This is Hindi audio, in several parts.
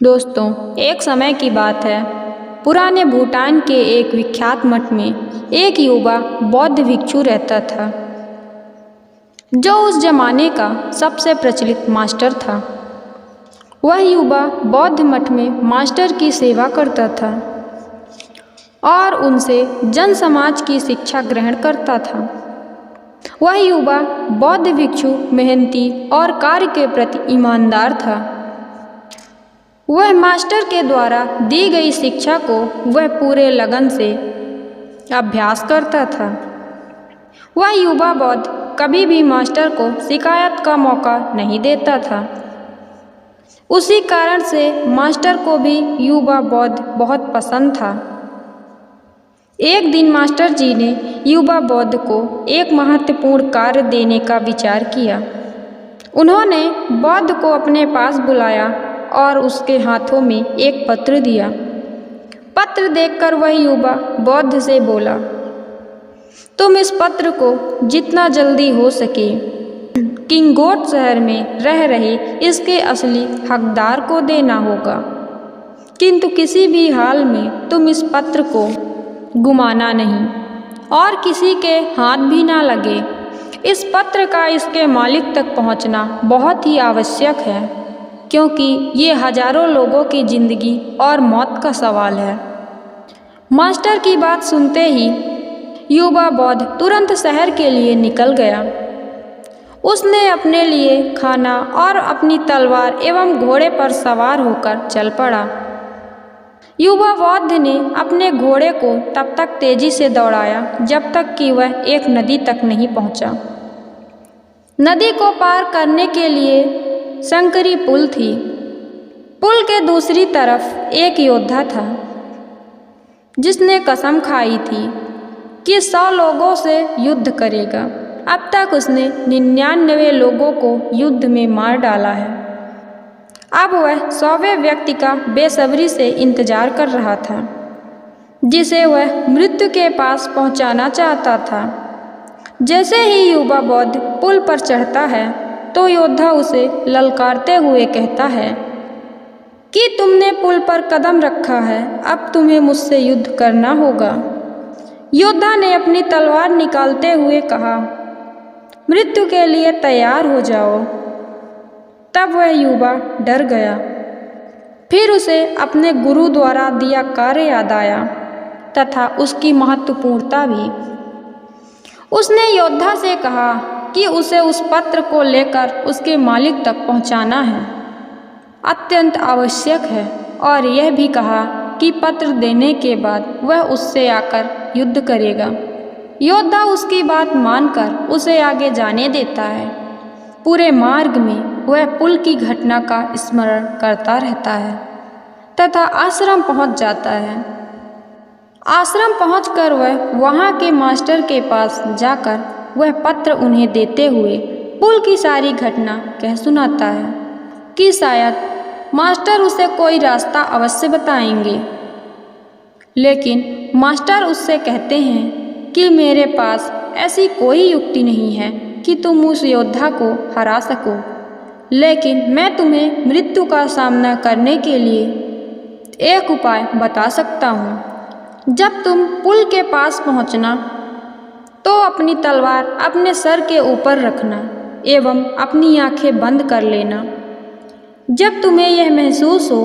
दोस्तों, एक समय की बात है। पुराने भूटान के एक विख्यात मठ में एक युवा बौद्ध भिक्षु रहता था, जो उस जमाने का सबसे प्रचलित मास्टर था। वह युवा बौद्ध मठ में मास्टर की सेवा करता था और उनसे जन समाज की शिक्षा ग्रहण करता था। वह युवा बौद्ध भिक्षु मेहनती और कार्य के प्रति ईमानदार था। वह मास्टर के द्वारा दी गई शिक्षा को वह पूरे लगन से अभ्यास करता था। वह युवा बौद्ध कभी भी मास्टर को शिकायत का मौका नहीं देता था। उसी कारण से मास्टर को भी युवा बौद्ध बहुत पसंद था। एक दिन मास्टर जी ने युवा बौद्ध को एक महत्वपूर्ण कार्य देने का विचार किया। उन्होंने बौद्ध को अपने पास बुलाया और उसके हाथों में एक पत्र दिया। पत्र देखकर वह युवा बौद्ध से बोला, तुम इस पत्र को जितना जल्दी हो सके किंगोट शहर में रह रहे इसके असली हकदार को देना होगा, किंतु किसी भी हाल में तुम इस पत्र को गुमाना नहीं और किसी के हाथ भी ना लगे। इस पत्र का इसके मालिक तक पहुंचना बहुत ही आवश्यक है, क्योंकि ये हजारों लोगों की जिंदगी और मौत का सवाल है। मास्टर की बात सुनते ही युवा बौद्ध तुरंत शहर के लिए निकल गया। उसने अपने लिए खाना और अपनी तलवार एवं घोड़े पर सवार होकर चल पड़ा। युवा बौद्ध ने अपने घोड़े को तब तक तेजी से दौड़ाया जब तक कि वह एक नदी तक नहीं पहुंचा। नदी को पार करने के लिए संकरी पुल थी। पुल के दूसरी तरफ एक योद्धा था, जिसने कसम खाई थी कि 100 लोगों से युद्ध करेगा। अब तक उसने 99 लोगों को युद्ध में मार डाला है। अब वह 100वें व्यक्ति का बेसब्री से इंतजार कर रहा था, जिसे वह मृत्यु के पास पहुंचाना चाहता था। जैसे ही युवा बौद्ध पुल पर चढ़ता है तो योद्धा उसे ललकारते हुए कहता है कि तुमने पुल पर कदम रखा है, अब तुम्हें मुझसे युद्ध करना होगा। योद्धा ने अपनी तलवार निकालते हुए कहा, मृत्यु के लिए तैयार हो जाओ। तब वह युवा डर गया। फिर उसे अपने गुरु द्वारा दिया कार्य याद आया तथा उसकी महत्वपूर्णता भी। उसने योद्धा से कहा कि उसे उस पत्र को लेकर उसके मालिक तक पहुंचाना है, अत्यंत आवश्यक है, और यह भी कहा कि पत्र देने के बाद वह उससे आकर युद्ध करेगा। योद्धा उसकी बात मानकर उसे आगे जाने देता है। पूरे मार्ग में वह पुल की घटना का स्मरण करता रहता है तथा आश्रम पहुंच जाता है। आश्रम पहुंचकर वह वहां के मास्टर के पास जाकर वह पत्र उन्हें देते हुए पुल की सारी घटना कह सुनाता है कि शायद मास्टर उसे कोई रास्ता अवश्य बताएंगे। लेकिन मास्टर उससे कहते हैं कि मेरे पास ऐसी कोई युक्ति नहीं है कि तुम उस योद्धा को हरा सको, लेकिन मैं तुम्हें मृत्यु का सामना करने के लिए एक उपाय बता सकता हूँ। जब तुम पुल के पास पहुँचना तो अपनी तलवार अपने सर के ऊपर रखना एवं अपनी आंखें बंद कर लेना। जब तुम्हें यह महसूस हो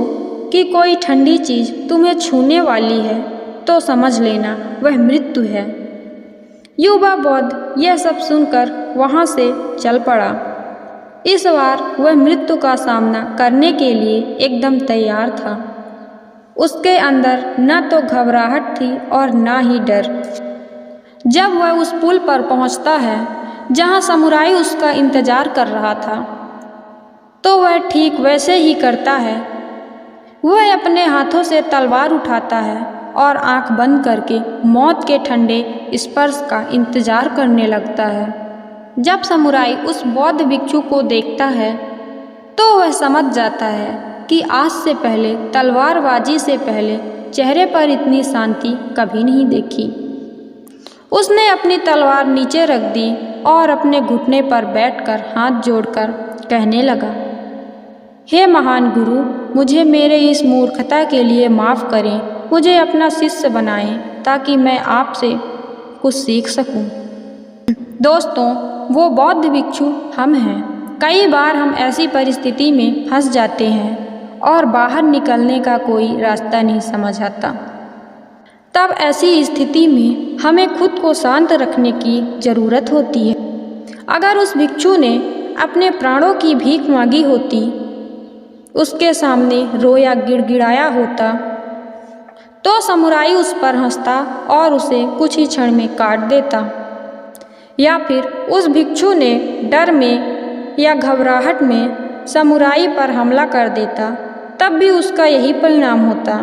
कि कोई ठंडी चीज़ तुम्हें छूने वाली है तो समझ लेना वह मृत्यु है। युवा बौद्ध यह सब सुनकर वहाँ से चल पड़ा। इस बार वह मृत्यु का सामना करने के लिए एकदम तैयार था। उसके अंदर न तो घबराहट थी और न ही डर। जब वह उस पुल पर पहुंचता है जहां समुराई उसका इंतजार कर रहा था, तो वह ठीक वैसे ही करता है। वह अपने हाथों से तलवार उठाता है और आंख बंद करके मौत के ठंडे स्पर्श का इंतजार करने लगता है। जब समुराई उस बौद्ध भिक्षु को देखता है तो वह समझ जाता है कि आज से पहले तलवारबाजी से पहले चेहरे पर इतनी शांति कभी नहीं देखी। उसने अपनी तलवार नीचे रख दी और अपने घुटने पर बैठकर हाथ जोड़कर कहने लगा, हे महान गुरु, मुझे मेरे इस मूर्खता के लिए माफ़ करें, मुझे अपना शिष्य बनाएं ताकि मैं आपसे कुछ सीख सकूं। दोस्तों, वो बौद्ध भिक्षु हम हैं। कई बार हम ऐसी परिस्थिति में फंस जाते हैं और बाहर निकलने का कोई रास्ता नहीं समझ आता। तब ऐसी स्थिति में हमें खुद को शांत रखने की ज़रूरत होती है। अगर उस भिक्षु ने अपने प्राणों की भीख मांगी होती, उसके सामने रोया गिड़गिड़ाया होता, तो समुराई उस पर हंसता और उसे कुछ ही क्षण में काट देता। या फिर उस भिक्षु ने डर में या घबराहट में समुराई पर हमला कर देता, तब भी उसका यही परिणाम होता।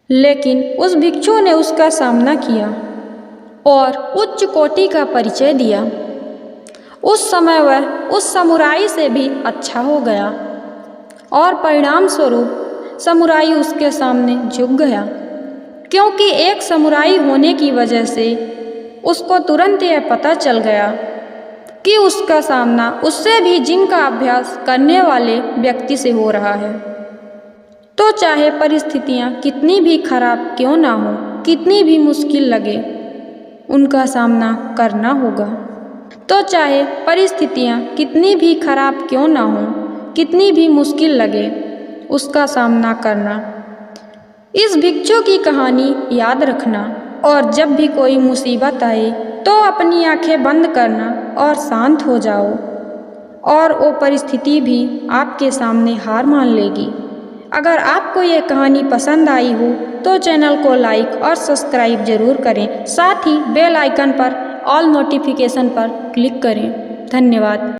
लेकिन उस भिक्षु ने उसका सामना किया और उच्च कोटि का परिचय दिया। उस समय वह उस समुराई से भी अच्छा हो गया और परिणाम स्वरूप समुराई उसके सामने झुक गया, क्योंकि एक समुराई होने की वजह से उसको तुरंत यह पता चल गया कि उसका सामना उससे भी जिनका अभ्यास करने वाले व्यक्ति से हो रहा है। तो चाहे परिस्थितियाँ कितनी भी खराब क्यों ना हो, कितनी भी मुश्किल लगे, उनका सामना करना होगा। तो चाहे परिस्थितियाँ कितनी भी खराब क्यों ना हो, कितनी भी मुश्किल लगे, उसका सामना करना। इस भिक्षु की कहानी याद रखना और जब भी कोई मुसीबत आए तो अपनी आंखें बंद करना और शांत हो जाओ, और वो परिस्थिति भी आपके सामने हार मान लेगी। अगर आपको ये कहानी पसंद आई हो तो चैनल को लाइक और सब्सक्राइब ज़रूर करें। साथ ही बेल आइकन पर ऑल नोटिफिकेशन पर क्लिक करें। धन्यवाद।